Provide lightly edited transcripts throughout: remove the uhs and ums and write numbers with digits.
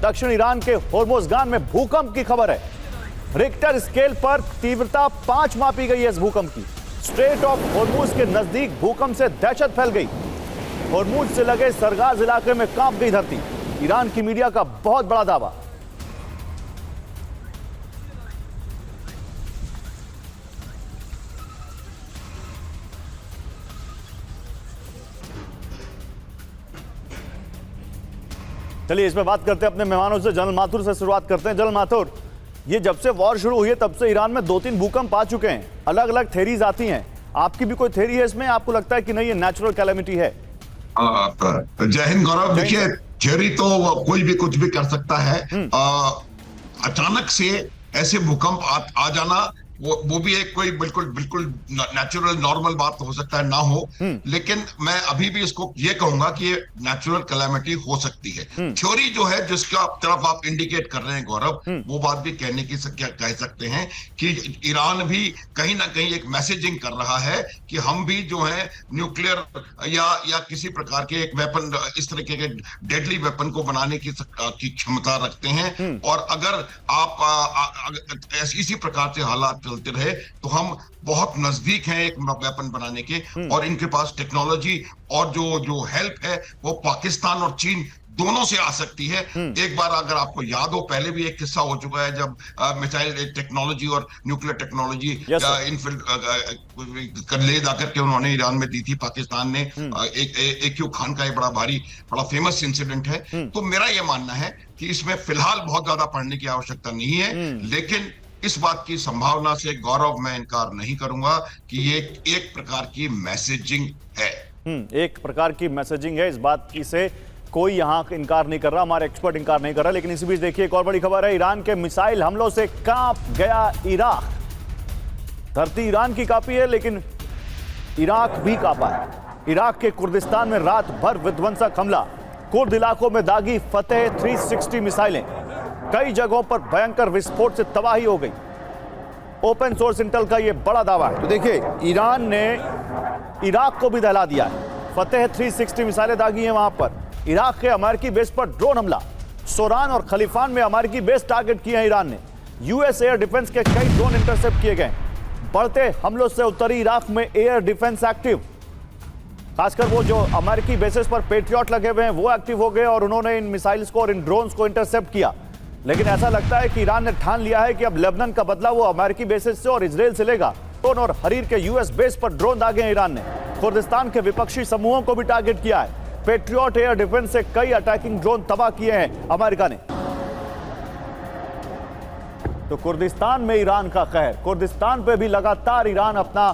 दक्षिण ईरान के होर्मुजगान में भूकंप की खबर है। रिक्टर स्केल पर तीव्रता 5 मापी गई है इस भूकंप की। स्ट्रेट ऑफ होर्मुज के नजदीक भूकंप से दहशत फैल गई। होर्मुज से लगे सरगाज इलाके में कांप गई धरती। ईरान की मीडिया का बहुत बड़ा दावा। चलिए इस पे बात करते हैं अपने मेहमानों से। जनरल माथुर से शुरुआत करते हैं। जनरल माथुर, ये जब से वॉर शुरू हुई है तब से ईरान में 2-3 भूकंप आ चुके हैं। अलग अलग थेरीज आती हैं, आपकी भी कोई थेरी है इसमें? आपको लगता है कि नहीं ये नेचुरल कैलेमिटी है? जय हिंद गौरव। देखिए, थ्योरी तो कोई भी कुछ भी कर सकता है। अचानक से ऐसे भूकंप आ जाना वो भी एक कोई बिल्कुल बिल्कुल नेचुरल नॉर्मल बात हो सकता है, ना हो। लेकिन मैं अभी भी इसको ये कहूंगा कि ये नेचुरल कैलेमिटी हो सकती है। थ्योरी जो है जिसका तरफ आप इंडिकेट कर रहे हैं गौरव, वो बात भी कहने की कह सकते हैं कि ईरान भी कहीं ना कहीं एक मैसेजिंग कर रहा है कि हम भी जो है न्यूक्लियर या किसी प्रकार के एक वेपन, इस तरीके के डेडली वेपन को बनाने की क्षमता रखते हैं। और अगर आप इसी प्रकार से हालात चलते रहे तो हम बहुत नजदीक हैं एक वेपन बनाने के। और इनके पास टेक्नोलॉजी और जो हेल्प है वो पाकिस्तान और चीन दोनों से आ सकती है। एक बार अगर आपको याद हो, पहले भी एक किस्सा हो चुका है जब मिसाइल टेक्नोलॉजी और न्यूक्लियर टेक्नोलॉजी ले जाकर के उन्होंने ईरान में दी थी पाकिस्तान ने। AQ खान का ये बड़ा फेमस इंसिडेंट है। तो मेरा ये मानना है कि इसमें फिलहाल बहुत ज्यादा पढ़ने की आवश्यकता नहीं है, लेकिन इस बात की संभावना से गौरव मैं इनकार नहीं करूंगा कि ये एक प्रकार की मैसेजिंग है। एक प्रकार की मैसेजिंग है, इस बात की से कोई यहां इनकार नहीं कर रहा, हमारे एक्सपर्ट इनकार नहीं कर रहा। लेकिन इसी बीच देखिए एक और बड़ी खबर है। ईरान के मिसाइल हमलों से कांप गया इराक। धरती ईरान की कांपी है लेकिन इराक भी कांपा है। इराक के कुर्दिस्तान में रात भर विध्वंसक हमला। कुर्द इलाकों में दागी फतेह 360 मिसाइलें। कई जगहों पर भयंकर विस्फोट से तबाही हो गई। ओपन सोर्स इंटेल का यह बड़ा दावा है। तो देखिए ईरान ने इराक को भी दहला दिया है। फतेह 360 मिसाइलें दागी हैं वहां पर। इराक के अमेरिकी बेस पर ड्रोन हमला। सोरान और खलीफान में अमेरिकी बेस टारगेट किए हैं ईरान ने। यूएस एयर डिफेंस के कई ड्रोन इंटरसेप्ट किए गए। बढ़ते हमलों से उत्तरी इराक में एयर डिफेंस एक्टिव। खासकर वो जो अमेरिकी बेसिस पर पेट्रियट लगे हुए हैं वो एक्टिव हो गए और उन्होंने इन मिसाइल्स को और इन ड्रोन्स को इंटरसेप्ट किया। लेकिन ऐसा लगता है कि ईरान ने ठान लिया है कि अब लेबनान का बदला वो अमेरिकी बेसिस से और इजराइल से लेगा। टोन और हरीर के यूएस बेस पर ड्रोन दागे हैं ईरान ने। कुर्दिस्तान के विपक्षी समूहों को भी टारगेट किया है। पेट्रियट एयर डिफेंस से कई अटैकिंग ड्रोन तबाह किए हैं अमेरिका ने। तो कुर्दिस्तान में ईरान का कहर। कुर्दिस्तान पे भी लगातार ईरान अपना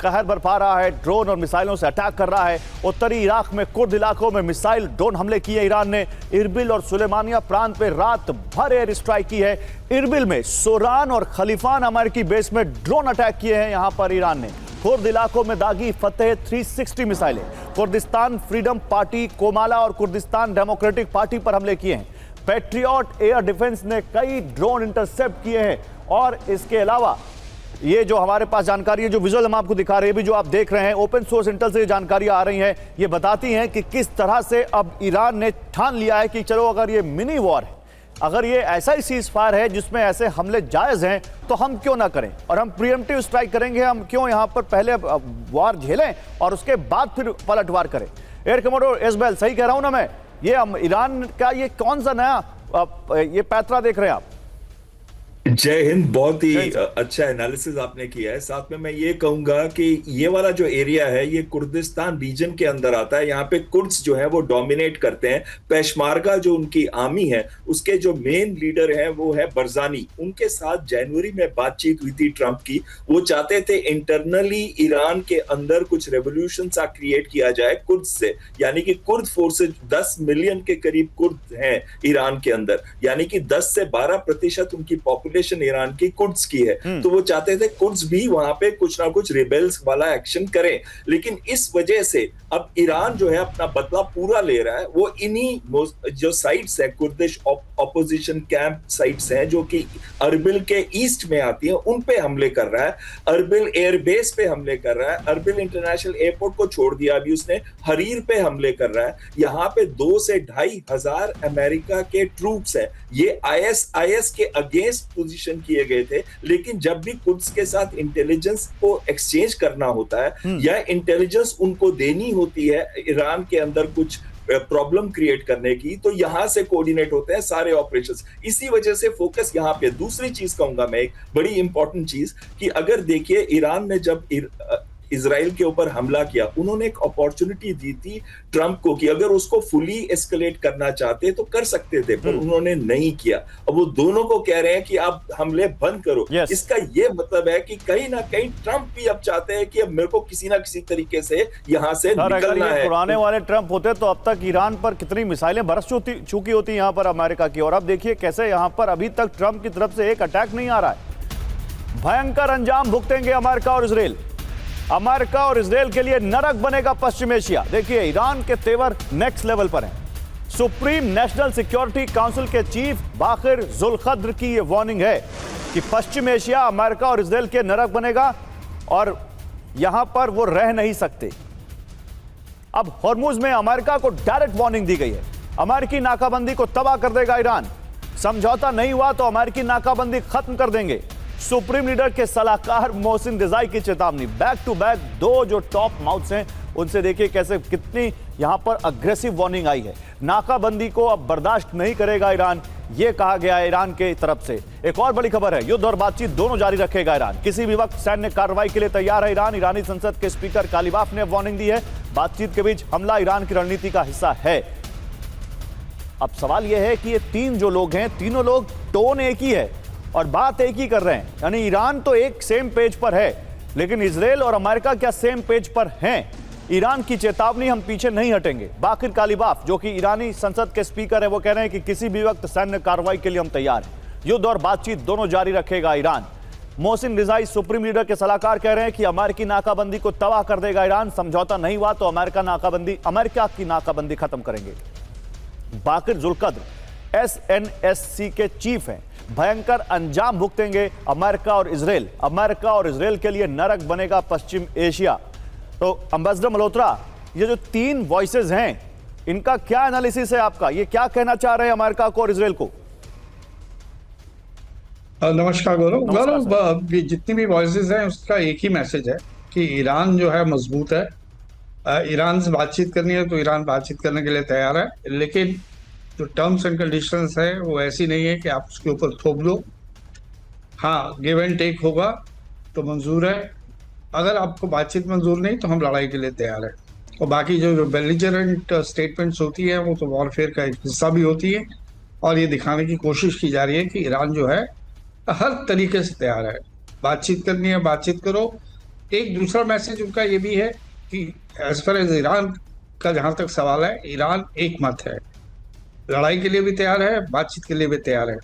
कहर बरपा रहा है, ड्रोन और मिसाइलों से अटैक कर रहा है। उत्तरी इराक में कुर्द इलाकों में मिसाइल ड्रोन हमले किए ईरान ने। इरबिल और सुलेमानिया प्रांत पे रात भर एयर स्ट्राइक की है। इरबिल में सोरान और खलीफान अमेरिकी बेस में ड्रोन अटैक किए हैं यहां पर ईरान ने। कुर्द इलाकों में दागी फतेह 360 मिसाइलें। कुर्दिस्तान फ्रीडम पार्टी, कोमाला और कुर्दिस्तान डेमोक्रेटिक पार्टी पर हमले किए हैं। पेट्रियट एयर डिफेंस ने कई ड्रोन इंटरसेप्ट किए हैं। और इसके अलावा ये जो हमारे पास जानकारी है, जो विजुअल हम आपको दिखा रहे हैं, भी जो आप देख रहे हैं, ओपन सोर्स इंटेल से जानकारी आ रही है, ये बताती हैं कि किस तरह से अब ईरान ने ठान लिया है कि चलो अगर ये मिनी वॉर है, अगर ये ऐसा ही सीज फायर है जिसमें ऐसे हमले जायज हैं, तो हम क्यों ना करें और हम प्रीएम्प्टिव स्ट्राइक करेंगे। हम क्यों यहां पर पहले वार झेलें और उसके बाद फिर पलटवार करें। एयर कमोडोर एसबेल, सही कह रहा हूं ना मैं? ये ईरान का ये कौन सा नया ये पैतरा देख रहे हैं आप? जय हिंद। बहुत ही अच्छा एनालिसिस आपने किया है। साथ में मैं ये कहूंगा कि ये वाला जो एरिया है ये कुर्दिस्तान रीजन के अंदर आता है। यहाँ पे कुर्द्स जो है वो डोमिनेट करते हैं। पेशमार्गा जो उनकी आर्मी है उसके जो मेन लीडर है वो है बरजानी। उनके साथ जनवरी में बातचीत हुई थी ट्रंप की। वो चाहते थे इंटरनली ईरान के अंदर कुछ रेवोल्यूशन सा क्रिएट किया जाए कुर्द से, यानी कि कुर्द फोर्सेज 10 मिलियन के करीब कुर्द हैं ईरान के अंदर, यानी कि 10 से 12% उनकी पॉपुलेशन ईरान की कुर्द्स की है। तो वो चाहते थे कुर्द्स भी वहां पे कुछ ना कुछ रिबेल्स वाला एक्शन करें। लेकिन इस वजह से अब ईरान जो है अपना बदला पूरा ले रहा है। वो इन्हीं जो साइट्स है कुर्दिश ऑपोजिशन कैंप साइट्स हैं जो कि अर्बिल के ईस्ट में आती हैं, उन पे हमले कर रहा है, अर्बिल एयरबेस पे हमले कर रहा है, अर्बिल इंटरनेशनल एयरपोर्ट को छोड़ दिया अभी उसने, हरीर पे हमले कर रहा है। यहाँ पे 2 से 2.5 हजार अमेरिका के ट्रूप्स हैं। ये आईएस के अगेंस्ट पोजीशन किए गए थे, लेकिन जब भी कुड्स के साथ इंटेलिजेंस को एक्सचेंज करना होता है या इंटेलिजेंस उनको देनी होती है ईरान के अंदर कुछ प्रॉब्लम क्रिएट करने की, तो यहां से कोऑर्डिनेट होते हैं सारे ऑपरेशंस। इसी वजह से फोकस यहां पे। दूसरी चीज कहूंगा मैं, एक बड़ी इंपॉर्टेंट चीज, कि अगर देखिए ईरान ने जब इजराइल के ऊपर हमला किया, उन्होंने एक अपॉर्चुनिटी दी थी ट्रंप को कि अगर उसको फुली एस्केलेट करना चाहते तो कर सकते थे, पर उन्होंने नहीं किया। अब वो दोनों को कह रहे हैं कि आप हमले बंद करो। इसका ये मतलब है कि कहीं ना कहीं ट्रंप भी अब चाहते हैं कि अब मेरे को किसी ना किसी तरीके से यहां से निकलना है। पुराने वाले ट्रंप होते तो अब तक ईरान पर कितनी मिसाइलें बरस चुकी होती यहाँ पर अमेरिका की, और अब देखिए कैसे यहाँ पर अभी तक ट्रंप की तरफ से एक अटैक नहीं आ रहा है। भयंकर अंजाम भुगतेंगे अमेरिका और इजराइल। अमेरिका और इजराइल के लिए नरक बनेगा पश्चिम एशिया। देखिए ईरान के तेवर नेक्स्ट लेवल पर हैं। सुप्रीम नेशनल सिक्योरिटी काउंसिल के चीफ बाकिर जुल्खद्र की यह वार्निंग है कि पश्चिम एशिया अमेरिका और इजराइल के नरक बनेगा और यहां पर वो रह नहीं सकते। अब हॉर्मुज में अमेरिका को डायरेक्ट वार्निंग दी गई है। अमेरिकी नाकाबंदी को तबाह कर देगा ईरान। समझौता नहीं हुआ तो अमेरिकी नाकाबंदी खत्म कर देंगे। सुप्रीम लीडर के सलाहकार मोहसिन रिजाई की चेतावनी। बैक टू बैक 2 जो टॉप माउथ्स हैं उनसे देखिए कैसे कितनी यहां पर अग्रेसिव वार्निंग आई है। नाकाबंदी को अब बर्दाश्त नहीं करेगा ईरान, यह कहा गया है ईरान की तरफ से। एक और बड़ी खबर है, युद्ध और बातचीत दोनों जारी रखेगा ईरान। किसी भी वक्त सैन्य कार्रवाई के लिए तैयार है ईरान। ईरानी संसद के स्पीकर कालिबाफ ने वार्निंग दी है। बातचीत के बीच हमला ईरान की रणनीति का हिस्सा है। अब सवाल यह है कि ये 3 जो लोग हैं, तीनों लोग टोन एक ही है और बात एक ही कर रहे हैं। यानी ईरान तो एक सेम पेज पर है, लेकिन इजराइल और अमेरिका क्या सेम पेज पर हैं? ईरान की चेतावनी, हम पीछे नहीं हटेंगे। बाकिर कालिबाफ जो कि ईरानी संसद के स्पीकर है, वो कह रहे हैं कि किसी भी वक्त सैन्य कार्रवाई के लिए हम तैयार हैं। युद्ध और बातचीत दोनों जारी रखेगा ईरान। मोहसिन रिजाई सुप्रीम लीडर के सलाहकार कह रहे हैं कि अमेरिकी नाकाबंदी को तबाह कर देगा ईरान। समझौता नहीं हुआ तो अमेरिका की नाकाबंदी खत्म करेंगे। बाकिर जुल्खद्र SNSC के चीफ हैं। भयंकर अंजाम भुगतेंगे अमेरिका और इजराइल। अमेरिका और इजराइल के लिए नरक बनेगा पश्चिम एशिया। तो एम्बेसडर मल्होत्रा, ये जो 3 वॉइसेस हैं, इनका क्या एनालिसिस है आपका? ये क्या कहना चाह रहे हैं अमेरिका को और इजराइल को? नमस्कार गौरव। जितनी भी वॉइसेस हैं उसका एक ही मैसेज है कि ईरान जो है मजबूत है। ईरान से बातचीत करनी है तो ईरान बातचीत करने के लिए तैयार है, लेकिन जो टर्म्स एंड कंडीशंस है वो ऐसी नहीं है कि आप उसके ऊपर थोप दो। हाँ, गिव एंड टेक होगा तो मंजूर है। अगर आपको बातचीत मंजूर नहीं तो हम लड़ाई के लिए तैयार है। और बाकी जो बेलिजरेंट स्टेटमेंट्स होती है वो तो वॉरफेयर का एक हिस्सा भी होती है, और ये दिखाने की कोशिश की जा रही है कि ईरान जो है हर तरीके से तैयार है। बातचीत करनी है, बातचीत करो। एक दूसरा मैसेज उनका ये भी है कि एज फार एज ईरान का जहाँ तक सवाल है, ईरान एक मत है। लड़ाई के लिए भी तैयार है, बातचीत के लिए भी तैयार है।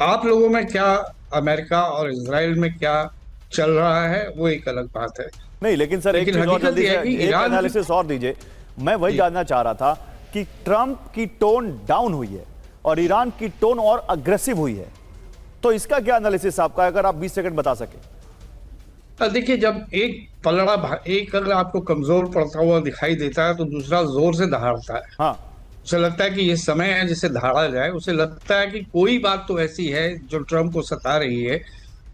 आप लोगों में क्या, अमेरिका और इजराइल में क्या चल रहा है वो एक अलग बात है। नहीं, लेकिन सर एक चीज और जल्दी से एक एनालिसिस और दीजिए। मैं वही जानना चाह रहा था कि ट्रंप की टोन डाउन हुई है और ईरान की टोन और अग्रेसिव हुई है, तो इसका क्या एनालिसिस आपका, अगर आप 20 सेकंड बता सके। देखिए, जब एक अगर आपको कमजोर पड़ता हुआ दिखाई देता है तो दूसरा जोर से दहाड़ता है। हाँ, उसे लगता है कि ये समय है जिसे दहाड़ा जाए। उसे लगता है कि कोई बात तो ऐसी है जो ट्रंप को सता रही है,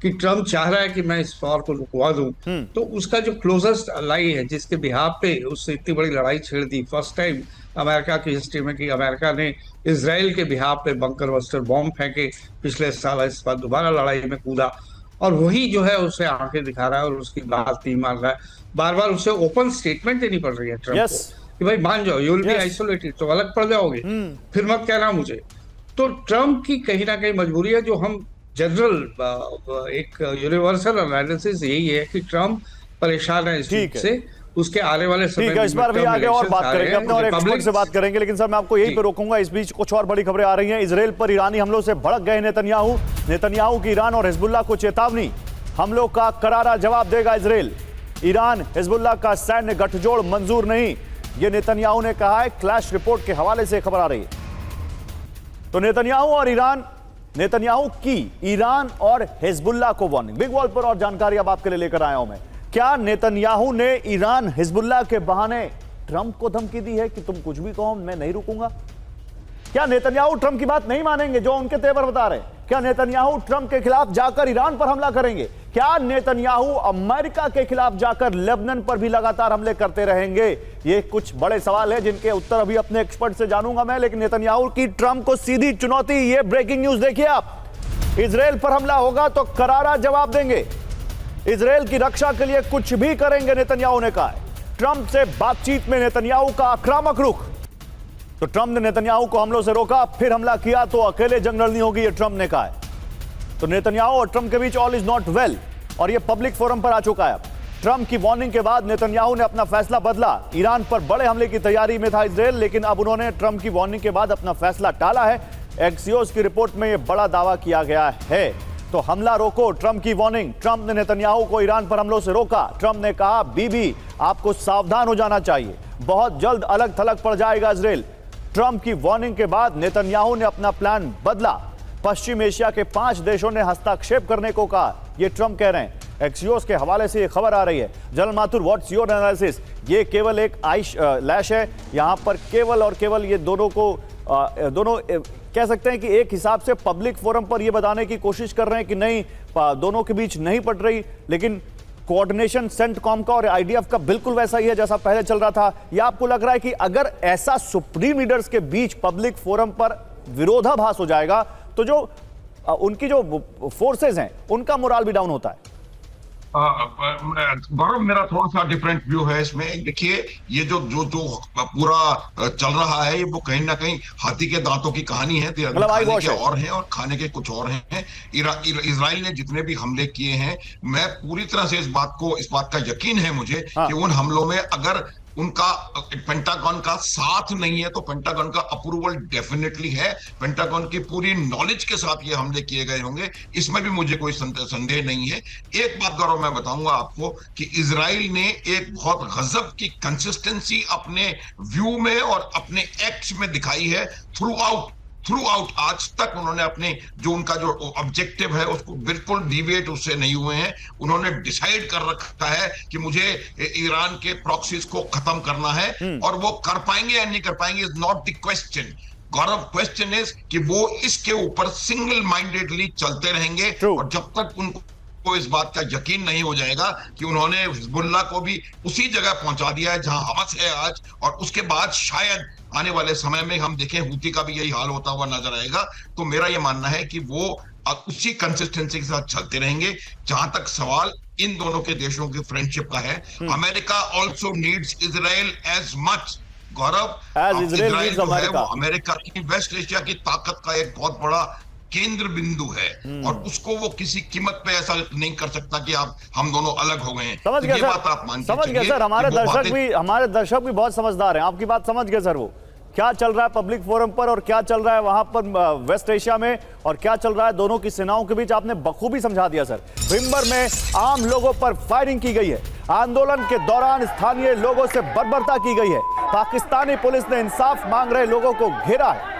कि ट्रंप चाह रहा है कि मैं इस वॉर को रुकवा दूं। तो उसका जो क्लोजेस्ट अलाई है, जिसके बिहाफ पे उससे इतनी बड़ी लड़ाई छेड़ दी, फर्स्ट टाइम अमेरिका की हिस्ट्री में कि अमेरिका ने इजराइल के बिहाफ पे बंकर बस्टर बॉम्ब फेंके पिछले साल, इस बार दोबारा लड़ाई में कूदा, और वही जो है उसे आंखें दिखा रहा है और उसकी बात नहीं मान रहा है। बार बार उसे ओपन स्टेटमेंट देनी पड़ रही है ट्रंप को कि भाई मान जाओ, यू विल बी आइसोलेटेड, तो अलग पड़ जाओगे, फिर मत कहना मुझे। तो ट्रंप की कहीं ना कहीं मजबूरी है। जो हम जनरल एक यूनिवर्सल एनालिसिस यही है कि ट्रंप परेशान है इस चीज से। उसके आने वाले समय में इस बार भी आगे और बात करेंगे, अपने और एक्सपर्ट से बात करेंगे, लेकिन सर मैं आपको यहीं पे रोकूंगा। इस बीच कुछ और बड़ी खबरें आ रही हैं। इजराइल पर ईरानी हमलों से भड़क गए नेतन्याहू की ईरान और हिजबुल्लाह को चेतावनी। हमलों का करारा जवाब देगा इजराइल। ईरान हिजबुल्लाह का सैन्य गठजोड़ मंजूर नहीं, ये नेतन्याहू ने कहा है। क्लैश रिपोर्ट के हवाले से खबर आ रही है। तो नेतन्याहू की ईरान और हिजबुल्लाह को वार्निंग। बिग वॉल पर और जानकारी अब आपके लिए लेकर आया हूं मैं। क्या नेतन्याहू ने ईरान हिजबुल्लाह के बहाने ट्रंप को धमकी दी है कि तुम कुछ भी कहो मैं नहीं रुकूंगा? क्या नेतन्याहू ट्रंप की बात नहीं मानेंगे जो उनके तेवर बता रहे हैं? क्या नेतन्याहू ट्रंप के खिलाफ जाकर ईरान पर हमला करेंगे? क्या नेतन्याहू अमेरिका के खिलाफ जाकर लेबनान पर भी लगातार हमले करते रहेंगे? ये कुछ बड़े सवाल हैं जिनके उत्तर अभी अपने एक्सपर्ट से जानूंगा मैं। लेकिन नेतन्याहू की ट्रंप को सीधी चुनौती, ये ब्रेकिंग न्यूज देखिए आप। इजराइल पर हमला होगा तो करारा जवाब देंगे, इजराइल की रक्षा के लिए कुछ भी करेंगे, नेतन्याहू ने कहा है। ट्रंप से बातचीत में नेतन्याहू का आक्रामक रुख। तो ट्रंप ने नेतन्याहू को हमलों से रोका, फिर हमला किया तो अकेले जंग लड़नी होगी, ये ट्रंप ने कहा है। तो नेतन्याहू और ट्रंप के बीच ऑल इज नॉट वेल, और ये पब्लिक फोरम पर आ चुका है। ट्रंप की वार्निंग के बाद नेतन्याहू ने अपना फैसला बदला। ईरान पर बड़े हमले की तैयारी में था इजराइल, लेकिन अब उन्होंने ट्रंप की वार्निंग के बाद अपना फैसला टाला है। एक्सियोस की रिपोर्ट में यह बड़ा दावा किया गया है। तो हमला रोको, ट्रंप की वार्निंग। ट्रंप ने नेतन्याहू को ईरान पर हमलों से रोका। ट्रंप ने कहा, बीबी आपको सावधान हो जाना चाहिए, बहुत जल्द अलग थलग पड़ जाएगा इजराइल। ट्रंप की वार्निंग के बाद नेतन्याहू ने अपना प्लान बदला। पश्चिम एशिया के 5 देशों ने हस्तक्षेप करने को कहा, ये ट्रंप कह रहे हैं। एक्सियोस के हवाले से ये खबर आ रही है। General Mathur, what's your analysis? ये केवल एक आइश लैश है, यहां पर केवल और केवल ये दोनों को दोनों कह सकते हैं कि एक हिसाब से पब्लिक फोरम पर यह बताने की कोशिश कर रहे हैं कि नहीं, दोनों के बीच नहीं पड़ रही, लेकिन कोऑर्डिनेशन सेंटकॉम का और आईडीएफ का बिल्कुल वैसा ही है जैसा पहले चल रहा था। या आपको लग रहा है कि अगर ऐसा सुप्रीम लीडर्स के बीच पब्लिक फोरम पर विरोधाभास हो जाएगा तो जो उनकी जो फोर्सेस हैं उनका मोराल भी डाउन होता है? गौरव, मेरा थोड़ा सा डिफरेंट व्यू है इसमें। देखिए, ये जो जो जो पूरा चल रहा है, ये वो कहीं ना कहीं हाथी के दांतों की कहानी है। खाने के और हैं और खाने के कुछ और हैं। इजराइल ने जितने भी हमले किए हैं, मैं पूरी तरह से इस बात का यकीन है मुझे कि उन हमलों में अगर उनका पेंटागन का साथ नहीं है तो पेंटागन का अप्रूवल डेफिनेटली है। पेंटागन की पूरी नॉलेज के साथ ये हमले किए गए होंगे, इसमें भी मुझे कोई संदेह नहीं है। एक बात गौरव मैं बताऊंगा आपको कि इजराइल ने एक बहुत गजब की कंसिस्टेंसी अपने व्यू में और अपने एक्ट्स में दिखाई है। थ्रू आउट आज तक उन्होंने अपने जो उनका जो ऑब्जेक्टिव है उसको बिल्कुल डिविएट उससे नहीं हुए हैं। उन्होंने डिसाइड कर रखा है कि मुझे ईरान के प्रॉक्सीज को खत्म करना है, और वो कर पाएंगे या नहीं कर पाएंगे is not the question. Gaurav, question is कि वो इसके ऊपर सिंगल माइंडेडली चलते रहेंगे, और जब तक उनको इस बात का यकीन नहीं हो जाएगा कि उन्होंने हिजबुल्लाह को भी उसी जगह पहुंचा दिया है जहां हमास है आज, और उसके बाद शायद आने वाले समय में हम देखें हूती का भी यही हाल होता हुआ नजर आएगा। तो मेरा यह मानना है कि वो उसी कंसिस्टेंसी के साथ चलते रहेंगे। जहां तक सवाल इन दोनों के देशों की फ्रेंडशिप का है, America also needs Israel as much, Gaurav, as Israel जो है वो अमेरिका की वेस्ट एशिया की ताकत का एक बहुत बड़ा केंद्र बिंदु है, और उसको वो किसी कीमत पे ऐसा नहीं कर सकता कि हम दोनों अलग हो गए हैं। समझ गया सर, समझ गया सर। हमारे दर्शक भी बहुत समझदार हैं, आपकी बात समझ गए सर। वो क्या चल रहा है पब्लिक फोरम पर और क्या चल रहा है वहां पर वेस्ट एशिया में, और क्या चल रहा है दोनों की सेनाओं के बीच, आपने बखूबी समझा दिया सर। विंबर में आम लोगों पर फायरिंग की गई है। आंदोलन के दौरान स्थानीय लोगों से बर्बरता की गई है। पाकिस्तानी पुलिस ने इंसाफ मांग रहे लोगों को घेरा है।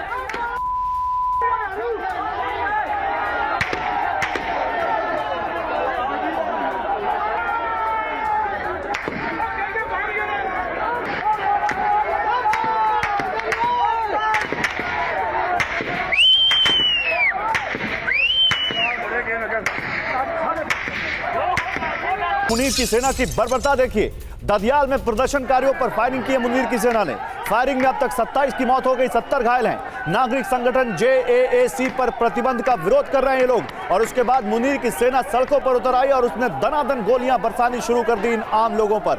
मुनीर की सेना की बर्बरता देखिए। ददियाल में प्रदर्शनकारियों पर फायरिंग की है मुनीर की सेना ने। फायरिंग में अब तक 27 की मौत हो गई, 70 घायल हैं। नागरिक संगठन JAAC पर प्रतिबंध का विरोध कर रहे हैं ये लोग, और उसके बाद मुनीर की सेना सड़कों पर उतर आई और उसने दनादन गोलियां बरसानी शुरू कर दी इन आम लोगों पर।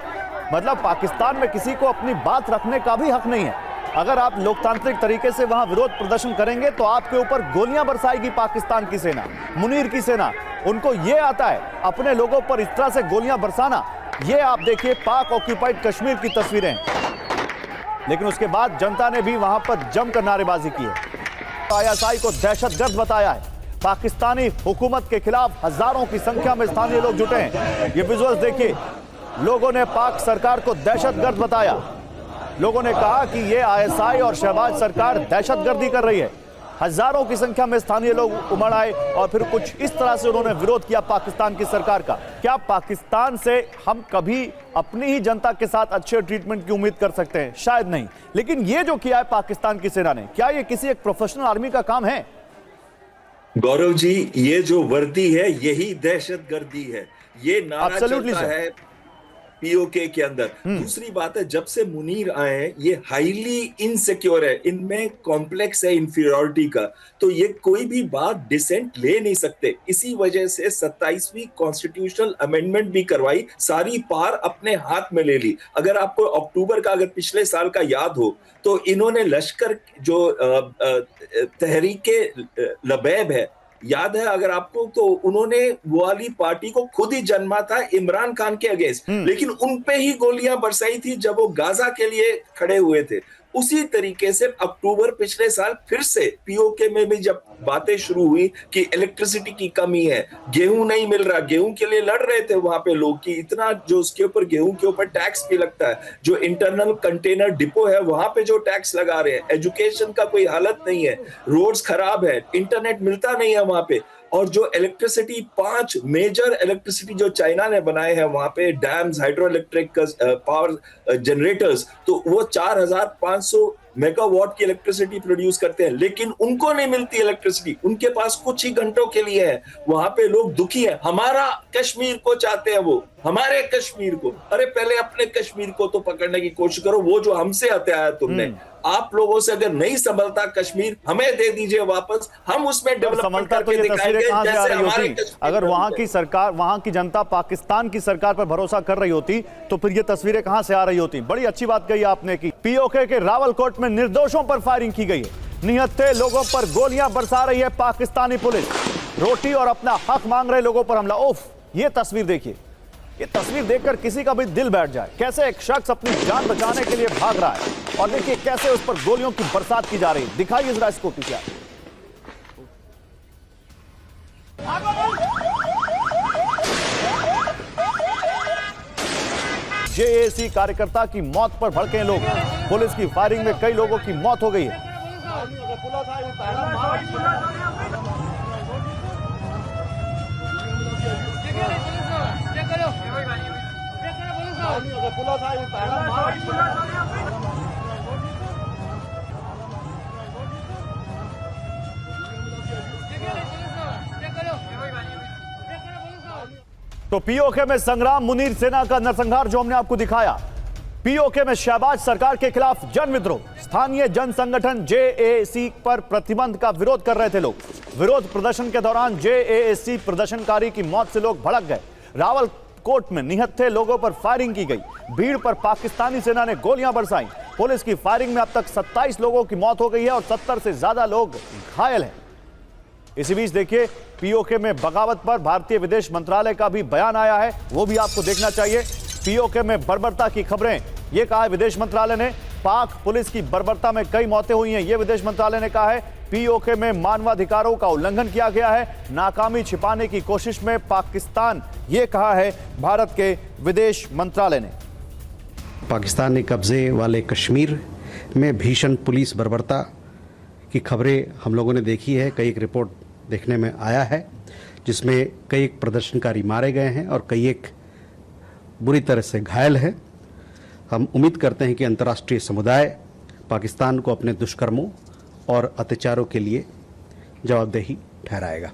मतलब पाकिस्तान में किसी को अपनी बात रखने का भी हक नहीं है। अगर आप लोकतांत्रिक तरीके से वहां विरोध प्रदर्शन करेंगे तो आपके ऊपर गोलियां बरसाएगी पाकिस्तान की सेना, मुनीर की सेना। उनको यह आता है अपने लोगों पर इस तरह से गोलियां बरसाना। ये आप देखिए पाक ऑक्यूपाइड कश्मीर की तस्वीरें, लेकिन उसके बाद जनता ने भी वहां पर जमकर नारेबाजी की है। ISI को दहशतगर्द बताया है। पाकिस्तानी हुकूमत के खिलाफ हजारों की संख्या में स्थानीय लोग जुटे हैं। ये विजुअल्स देखिए, लोगों ने पाक सरकार को दहशतगर्द बताया। लोगों ने कहा कि ये ISI और शहबाज सरकार दहशतगर्दी कर रही है। हजारों की संख्या में स्थानीय लोग उमड़ आए और फिर कुछ इस तरह से उन्होंने विरोध किया पाकिस्तान की सरकार का। क्या पाकिस्तान से हम कभी अपनी ही जनता के साथ अच्छे ट्रीटमेंट की उम्मीद कर सकते हैं? शायद नहीं। लेकिन ये जो किया है पाकिस्तान की सेना ने, क्या ये किसी एक प्रोफेशनल आर्मी का काम है? गौरव जी, ये जो वर्दी है यही दहशतगर्दी है। ये नारा चलता है पीओके के अंदर। दूसरी बात है, जब से मुनीर आए हैं ये हाईली इनसिक्योर है, इनमें कॉम्प्लेक्स है इंफीरियरिटी का, तो ये कोई भी बात डिसेंट ले नहीं सकते। इसी वजह से 27वीं कॉन्स्टिट्यूशनल अमेंडमेंट भी करवाई, सारी पार अपने हाथ में ले ली। अगर आपको अक्टूबर का, अगर पिछले साल का याद हो, तो इन्होंने लश्कर जो तहरीके लबैब है, याद है अगर आपको, तो उन्होंने वो वाली पार्टी को खुद ही जन्मा था इमरान खान के अगेंस्ट, लेकिन उन पे ही गोलियां बरसाई थी जब वो गाजा के लिए खड़े हुए थे। उसी तरीके से अक्टूबर पिछले साल फिर से पीओके में भी जब बातें शुरू हुई कि इलेक्ट्रिसिटी की कमी है, गेहूं नहीं मिल रहा, गेहूं के लिए लड़ रहे थे वहां पे लोग कि इतना जो उसके ऊपर, गेहूं के ऊपर टैक्स भी लगता है, जो इंटरनल कंटेनर डिपो है वहां पे जो टैक्स लगा रहे हैं, एजुकेशन का कोई हालत नहीं है, रोड्स खराब है, इंटरनेट मिलता नहीं है वहां पे, और जो इलेक्ट्रिसिटी 5 मेजर इलेक्ट्रिसिटी जो चाइना ने बनाए हैं वहां पे, dams, hydro electric power generators, तो वो 4500 मेगावाट की इलेक्ट्रिसिटी प्रोड्यूस करते हैं, लेकिन उनको नहीं मिलती इलेक्ट्रिसिटी, उनके पास कुछ ही घंटों के लिए है। वहां पे लोग दुखी हैं, हमारा कश्मीर को चाहते हैं वो, हमारे कश्मीर को। अरे पहले अपने कश्मीर को तो पकड़ने की कोशिश करो, वो जो हमसे हत्याया तुमने, आप लोगों से अगर नहीं संभलता कश्मीर, हमें दे दीजिए वापस, हम उसमें डेवलपमेंट करके दिखाएंगे जैसे हमारे। अगर वहां की सरकार, वहां की जनता पाकिस्तान की सरकार पर भरोसा कर रही होती तो फिर ये तस्वीरें कहां से आ रही होती? बड़ी अच्छी बात कही आपने कि पीओके के रावलकोट में निर्दोषों पर फायरिंग की गई है, निहत्थे लोगों पर गोलियां बरसा रही है पाकिस्तानी पुलिस, रोटी और अपना हक मांग रहे लोगों पर हमला। उफ, ये तस्वीर देखिए, ये तस्वीर देखकर किसी का भी दिल बैठ जाए। कैसे एक शख्स अपनी जान बचाने के लिए भाग रहा है और देखिए कैसे उस पर गोलियों की बरसात की जा रही है। दिखाइए जरा इसको पीछे। जेएसी कार्यकर्ता की मौत पर भड़के लोग, पुलिस की फायरिंग में कई लोगों की मौत हो गई है। तो पीओके में संग्राम, मुनीर सेना का नरसंहार जो हमने आपको दिखाया। पीओके में शहबाज सरकार के खिलाफ जन विद्रोह, स्थानीय जन संगठन जेएसी पर प्रतिबंध का विरोध कर रहे थे लोग। विरोध प्रदर्शन के दौरान जेएसी प्रदर्शनकारी की मौत से लोग भड़क गए। रावलकोट में निहत्थे लोगों पर फायरिंग की गई, भीड़ पर पाकिस्तानी सेना ने गोलियां बरसाई। पुलिस की फायरिंग में अब तक 27 लोगों की मौत हो गई है और 70 से ज्यादा लोग घायल हैं। इसी बीच देखिए पीओके में बगावत पर भारतीय विदेश मंत्रालय का भी बयान आया है, वो भी आपको देखना चाहिए। पीओके में बर्बरता की खबरें, ये कहा है विदेश मंत्रालय ने। पाक पुलिस की बर्बरता में कई मौतें हुई हैं, ये विदेश मंत्रालय ने कहा है। पीओके में मानवाधिकारों का उल्लंघन किया गया है, नाकामी छिपाने की कोशिश में पाकिस्तान, ये कहा है भारत के विदेश मंत्रालय ने। पाकिस्तानी कब्जे वाले कश्मीर में भीषण पुलिस बर्बरता की खबरें हम लोगों ने देखी है। कई एक रिपोर्ट देखने में आया है जिसमें कई एक प्रदर्शनकारी मारे गए हैं और कई एक बुरी तरह से घायल हैं। हम उम्मीद करते हैं कि अंतर्राष्ट्रीय समुदाय पाकिस्तान को अपने दुष्कर्मों और अत्याचारों के लिए जवाबदेही ठहराएगा।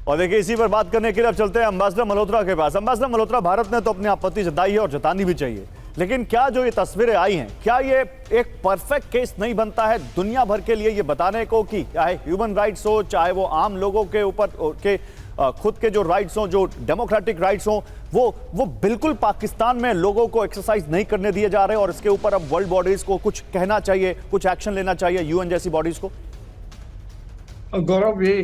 और देखिए इसी पर बात करने के लिए अब चलते हैं एम्बेसडर मल्होत्रा के पास। एम्बेसडर मल्होत्रा, भारत ने तो अपनी आपत्ति जताई है और जतानी भी चाहिए, लेकिन क्या जो ये तस्वीरें आई हैं, क्या ये एक परफेक्ट केस नहीं बनता है दुनिया भर के लिए ये बताने को कि चाहे ह्यूमन राइट्स हो, चाहे वो आम लोगों के ऊपर के खुद के जो राइट्स हो, जो डेमोक्रेटिक राइट्स हो, वो बिल्कुल पाकिस्तान में लोगों को एक्सरसाइज नहीं करने दिए जा रहे और इसके ऊपर अब वर्ल्ड बॉडीज को कुछ कहना चाहिए, कुछ एक्शन लेना चाहिए, यूएन जैसी बॉडीज को। गौरव, ये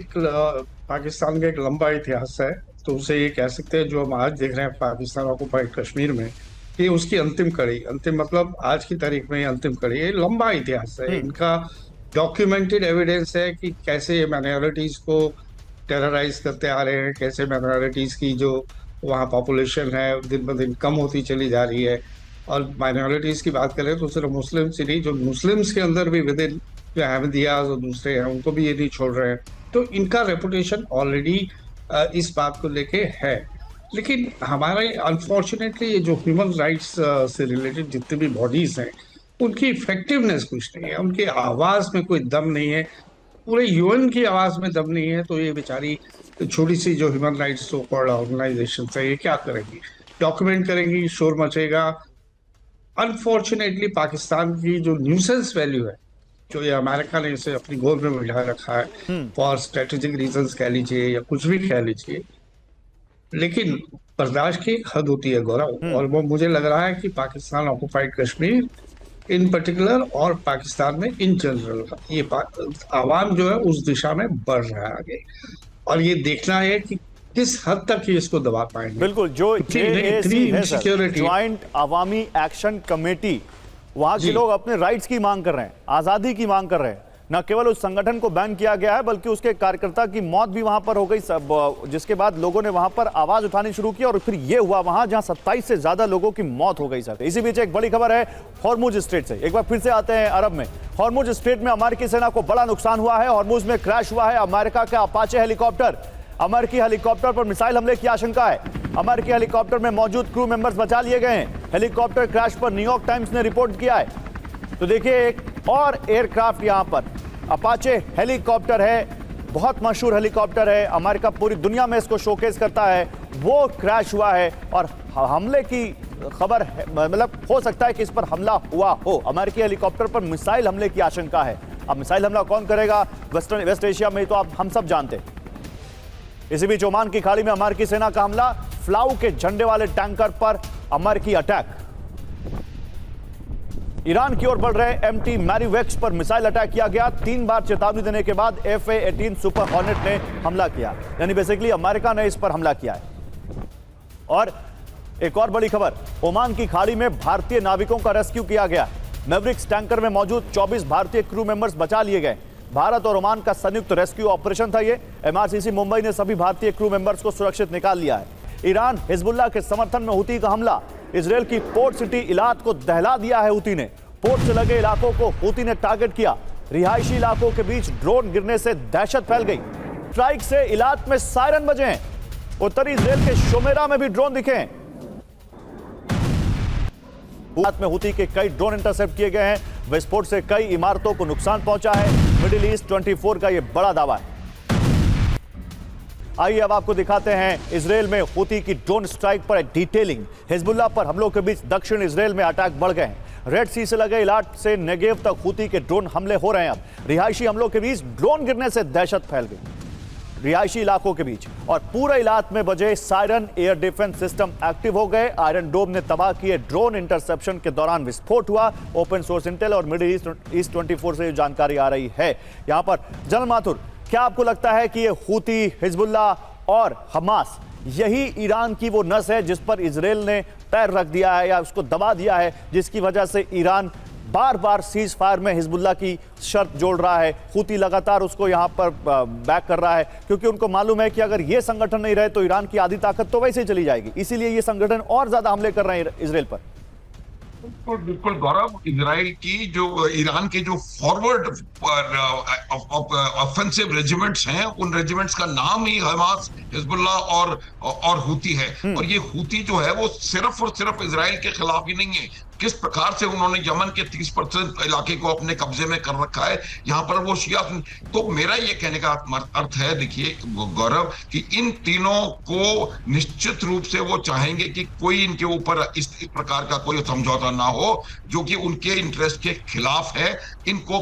पाकिस्तान का एक लंबा इतिहास है, तो उसे ये कह सकते हैं जो हम आज देख रहे हैं पाकिस्तान ऑक्युपाइड कश्मीर में, ये उसकी अंतिम कड़ी, अंतिम मतलब आज की तारीख में अंतिम कड़ी। ये लंबा इतिहास है, इनका डॉक्यूमेंटेड एविडेंस है कि कैसे ये माइनॉरिटीज को टेरराइज करते आ रहे हैं, कैसे माइनॉरिटीज की जो वहाँ पॉपुलेशन है दिन ब दिन कम होती चली जा रही है। और माइनॉरिटीज की बात करें तो सिर्फ मुस्लिम्स ही नहीं, जो मुस्लिम्स के अंदर भी विद इन जो अहमदियाज और दूसरे हैं उनको भी ये नहीं छोड़ रहे हैं। तो इनका रेपुटेशन ऑलरेडी इस बात को लेके है। लेकिन हमारे अनफॉर्चुनेटली ये जो ह्यूमन राइट्स से रिलेटेड जितने भी बॉडीज हैं उनकी इफेक्टिवनेस कुछ नहीं है, उनकी आवाज में कोई दम नहीं है, पूरे यूएन की आवाज में दम नहीं है। तो ये बेचारी छोटी सी जो human rights so called organisation है ये क्या करेंगी? डॉक्यूमेंट करेंगी, शोर मचेगा। अनफॉर्चुनेटली पाकिस्तान की जो न्यूसेंस वैल्यू है, जो ये अमेरिका ने इसे अपनी गोद में बिठा रखा है फॉर स्ट्रेटेजिक रीजंस कह लीजिए या कुछ भी कह लीजिए, लेकिन बर्दाश्त की एक हद होती है गौरव। और वो मुझे लग रहा है कि पाकिस्तान ऑक्युपाइड कश्मीर इन पर्टिकुलर और पाकिस्तान में इन जनरल ये आवाम जो है उस दिशा में बढ़ रहा है आगे, और ये देखना है कि किस हद तक ये इसको दबा पाएंगे। बिल्कुल, जो इतनी इनसिक्योरिटी, ज्वाइंट अवामी एक्शन कमेटी, वहां के लोग अपने राइट्स की मांग कर रहे हैं, आजादी की मांग कर रहे हैं। न केवल उस संगठन को बैन किया गया है बल्कि उसके कार्यकर्ता की मौत भी वहां पर हो गई, जिसके बाद लोगों ने वहां पर आवाज उठानी शुरू की और फिर ये हुआ वहां जहां 27 से ज्यादा लोगों की मौत हो गई। सर, इसी बीच एक बड़ी खबर है हॉर्मुज स्ट्रेट से। एक बार फिर से आते हैं अरब में। हॉर्मुज स्ट्रेट में अमेरिकी सेना को बड़ा नुकसान हुआ है। हॉर्मुज में क्रैश हुआ है अमेरिका का अपाचे हेलीकॉप्टर। अमेरिकी हेलीकॉप्टर पर मिसाइल हमले की आशंका है। अमेरिकी हेलीकॉप्टर में मौजूद क्रू मेंबर्स बचा लिए गए हैं। हेलीकॉप्टर क्रैश पर न्यूयॉर्क टाइम्स ने रिपोर्ट किया है। तो देखिए, एक और एयरक्राफ्ट यहां पर अपाचे हेलीकॉप्टर है, बहुत मशहूर हेलीकॉप्टर है, अमेरिका पूरी दुनिया में इसको शोकेस करता है, वो क्रैश हुआ है और हमले की खबर है, मतलब हो सकता है कि इस पर हमला हुआ हो। अमेरिकी हेलीकॉप्टर पर मिसाइल हमले की आशंका है। अब मिसाइल हमला कौन करेगा वेस्ट एशिया में, तो हम सब जानते हैं। इसी बीच ओमान की खाड़ी में अमेरिकी सेना का हमला, फ्लाउ के झंडे वाले टैंकर पर अमेरिकी अटैक। ईरान की ओर बढ़ रहे MT मैरीवेक्स पर मिसाइल अटैक किया गया। 3 बार चेतावनी देने के बाद FA-18 सुपर हॉर्नेट ने हमला किया, यानी बेसिकली अमेरिका ने इस पर हमला किया है। और एक और बड़ी खबर, ओमान की खाड़ी में भारतीय नाविकों का रेस्क्यू किया गया। मैवरिक्स टैंकर में मौजूद 24 भारतीय क्रू मेंबर्स बचा लिए गए। भारत और ओमान का संयुक्त रेस्क्यू ऑपरेशन था ये। MRCC मुंबई ने सभी भारतीय क्रू मेंबर्स को सुरक्षित निकाल लिया है। ईरान हिजबुल्लाह के समर्थन में हुती का हमला, इजरायल की पोर्ट सिटी इलात को दहला दिया है हुती ने। पोर्ट से लगे इलाकों को हुती ने टारगेट किया। रिहायशी इलाकों के बीच ड्रोन गिरने से दहशत फैल गई। स्ट्राइक से इलात में सायरन बजे हैं। उत्तरी इजरायल के शोमेरा में भी ड्रोन दिखे हैं। इलात में हुती के कई ड्रोन इंटरसेप्ट किए गए हैं। विस्फोट से कई इमारतों को नुकसान पहुंचा है। मिडिल ईस्ट 24 का यह बड़ा दावा है। आइए अब आपको दिखाते हैं इजरायल में हुती की ड्रोन स्ट्राइक पर डिटेलिंग। हिजबुल्लाह पर हमलों के बीच दक्षिण इजरायल में अटैक बढ़ गए हैं। रेड सी से लगे इलाट से नेगेव तक हुती के ड्रोन हमले हो रहे हैं। अब रिहायशी हमलों के बीच ड्रोन गिरने से दहशत फैल गई रिहायशी इलाकों के बीच, और पूरे इलाक में बजे siren. Air defence system active हो गए। आयरन डोम ने तबाह किए ड्रोन। इंटरसेप्शन के दौरान विस्फोट हुआ। ओपन सोर्स इंटेल और मिडिल ईस्ट 24 से जानकारी आ रही है। यहां पर जनरल माथुर, क्या आपको लगता है कि ये हुती, हिजबुल्लाह और हमास, यही ईरान की वो नस है जिस पर इजरायल ने पैर रख दिया है या उसको दबा दिया है, जिसकी वजह से ईरान बार बार सीज फायर में हिजबुल्लाह की शर्त जोड़ रहा है? हुती लगातार उसको यहां पर बैक कर रहा है क्योंकि उनको मालूम है कि अगर ये संगठन नहीं रहे तो ईरान की आधी ताकत तो वैसे ही चली जाएगी। इसीलिए ये संगठन और ज्यादा हमले कर रहे हैं इजरायल पर। बिल्कुल गौरव, इजराइल की जो ईरान के जो फॉरवर्ड ऑफेंसिव रेजिमेंट्स हैं, उन रेजिमेंट्स का नाम ही हमास, हिजबुल्लाह और हुती है। और ये हुती जो है वो सिर्फ और सिर्फ इजराइल के खिलाफ ही नहीं है। किस प्रकार से उन्होंने यमन के 30% इलाके को अपने कब्जे में कर रखा है, यहाँ पर वो शिया। तो मेरा ये कहने का अर्थ है, देखिए गौरव, कि इन तीनों को निश्चित रूप से वो चाहेंगे कि कोई इनके ऊपर इस प्रकार का कोई समझौता ना हो जो कि उनके इंटरेस्ट के खिलाफ है। इनको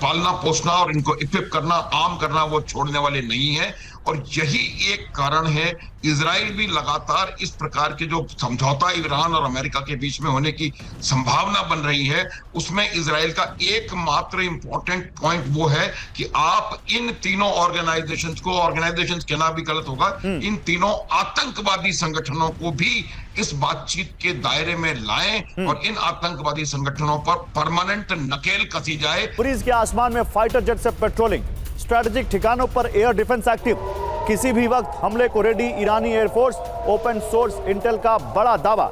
पालना पोसना और इनको इक्विप करना, आर्म करना वो छोड़ने वाले नहीं है। और यही एक कारण है, इजराइल भी लगातार इस प्रकार के जो समझौता ईरान और अमेरिका के बीच में होने की संभावना बन रही है, उसमें इजराइल का एकमात्र इंपॉर्टेंट पॉइंट वो है कि आप इन तीनों ऑर्गेनाइजेशंस को, ऑर्गेनाइजेशंस कहना भी गलत होगा, इन तीनों आतंकवादी संगठनों को भी इस बातचीत के दायरे में लाएं और इन आतंकवादी संगठनों पर परमानेंट नकेल कसी जाए। पुरीज के आसमान में फाइटर जेट से पेट्रोलिंग, स्ट्रेटेजिक ठिकानों पर एयर डिफेंस एक्टिव, किसी भी वक्त हमले को रेडी ईरानी एयरफोर्स। ओपन सोर्स इंटेल का बड़ा दावा।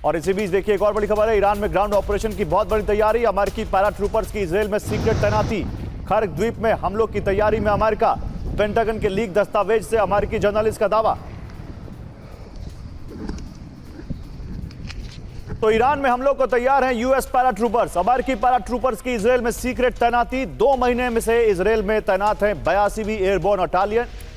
और इसी बीच देखिए एक और बड़ी खबर है, ईरान में ग्राउंड ऑपरेशन की बहुत बड़ी तैयारी। अमेरिकी पैराट्रूपर्स की इजराइल में सीक्रेट तैनाती। खर्ग द्वीप में हमलों की तैयारी में अमेरिका। पेंटागन के लीक दस्तावेज से अमेरिकी जर्नलिस्ट का दावा। तो ईरान में हमलों को तैयार हैं यूएस पैराट्रूपर्स। अमेरिकी पैराट्रूपर्स की इजराइल में सीक्रेट तैनाती। 2 महीने में से इजराइल में तैनात हैं 82वीं एयरबोर्न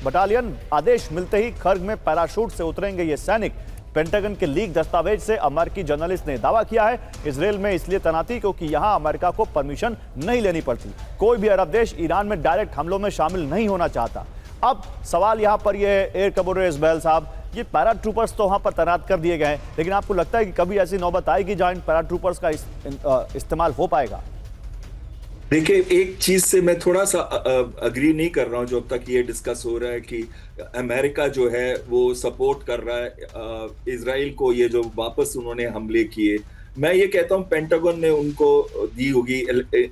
बटालियन। आदेश मिलते ही खर्ग में पैराशूट से उतरेंगे ये सैनिक। पेंटागन के लीक दस्तावेज से अमेरिकी जर्नलिस्ट ने दावा किया है इजराइल में इसलिए तैनाती क्योंकि यहां अमेरिका को परमिशन नहीं लेनी पड़ती। कोई भी अरब देश ईरान में डायरेक्ट हमलों में शामिल नहीं होना चाहता। अब सवाल यहां पर यह एयर कमोडोर इस्माइल साहब, ये पैराट्रूपर्स तो वहां पर तैनात कर दिए गए हैं, लेकिन आपको लगता है कि कभी ऐसी नौबत आएगी जहां इन पैराट्रूपर्स का इस्तेमाल हो पाएगा? देखिए, एक चीज से मैं थोड़ा सा अग्री नहीं कर रहा हूं जो अब तक ये डिस्कस हो रहा है कि अमेरिका जो है वो सपोर्ट कर रहा है इजराइल को, ये जो वापस उन्होंने हमले किए। मैं ये कहता हूं पेंटागन ने उनको दी होगी,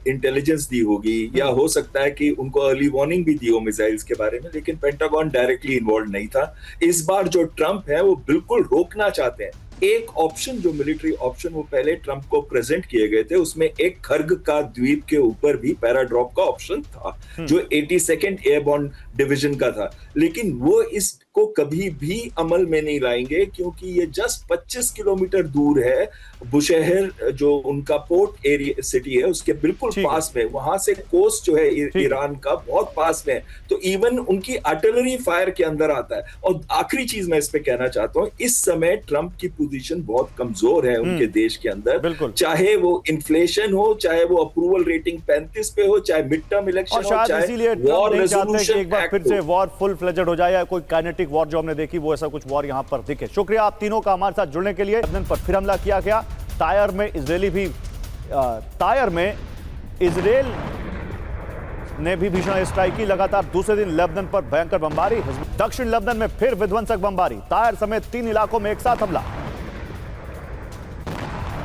इंटेलिजेंस दी होगी, या हो सकता है कि उनको अर्ली वार्निंग भी दी हो मिसाइल्स के बारे में, लेकिन पेंटागन डायरेक्टली इन्वॉल्व नहीं था। इस बार जो ट्रंप है वो बिल्कुल रोकना चाहते हैं। एक ऑप्शन जो मिलिट्री ऑप्शन वो पहले ट्रंप को प्रेजेंट किए गए थे, उसमें एक खर्ग का द्वीप के ऊपर भी पैराड्रॉप का ऑप्शन था जो 82nd एयरबोर्न डिवीजन का था, लेकिन वो इसको कभी भी अमल में नहीं लाएंगे क्योंकि ये जस्ट 25 किलोमीटर दूर है। बुशहर जो उनका पोर्ट एरिया सिटी है उसके बिल्कुल पास में, वहां से कोस्ट जो है ईरान का बहुत पास में है, तो इवन उनकी आर्टिलरी फायर के अंदर आता है। और आखिरी चीज मैं इस पे कहना चाहता हूँ, इस समय ट्रंप की पोजीशन बहुत कमजोर है उनके देश के अंदर, चाहे वो इन्फ्लेशन हो, चाहे वो अप्रूवल रेटिंग 35 पे हो, चाहे मिड टर्म इलेक्शन हो, चाहे वॉर रेजोल्यूशन एक बार फिर से वॉर फुल फ्लेजेड हो जाए या कोई काइनेटिक वॉर जो हमने देखी वो ऐसा कुछ वॉर यहां पर दिखे। शुक्रिया आप तीनों का हमारे साथ जुड़ने के लिए। लेबनान पर फिर हमला किया गया। तायर में इजराइल ने भी भीषण स्ट्राइक की। लगातार दूसरे दिन लेबनान पर भयंकर बमबारी। दक्षिण लेबनान में फिर विध्वंसक बमबारी। तायर समेत 3 इलाकों में एक साथ हमला।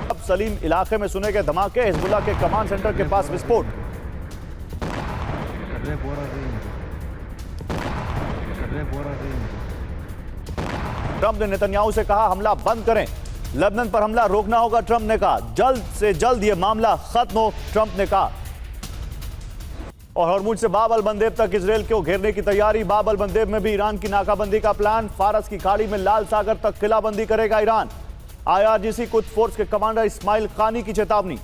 अब सलीम इलाके में सुने गए धमाके। हिजबुल्लाह के कमांड सेंटर के पास विस्फोट। ट्रंप ने नेतन्याहू से कहा हमला बंद करें। लेबनान पर हमला रोकना होगा, ट्रंप ने कहा। जल्द से जल्द यह मामला खत्म हो, ट्रंप ने कहा। और हॉर्मुज से बाब अल मंदेब तक इजराइल को घेरने की तैयारी। बाब अल मंदेब में भी ईरान की नाकाबंदी का प्लान। फारस की खाड़ी में लाल सागर तक किलाबंदी करेगा ईरान। IRGC कुछ फोर्स के कमांडर इस्माइल खानी की चेतावनी।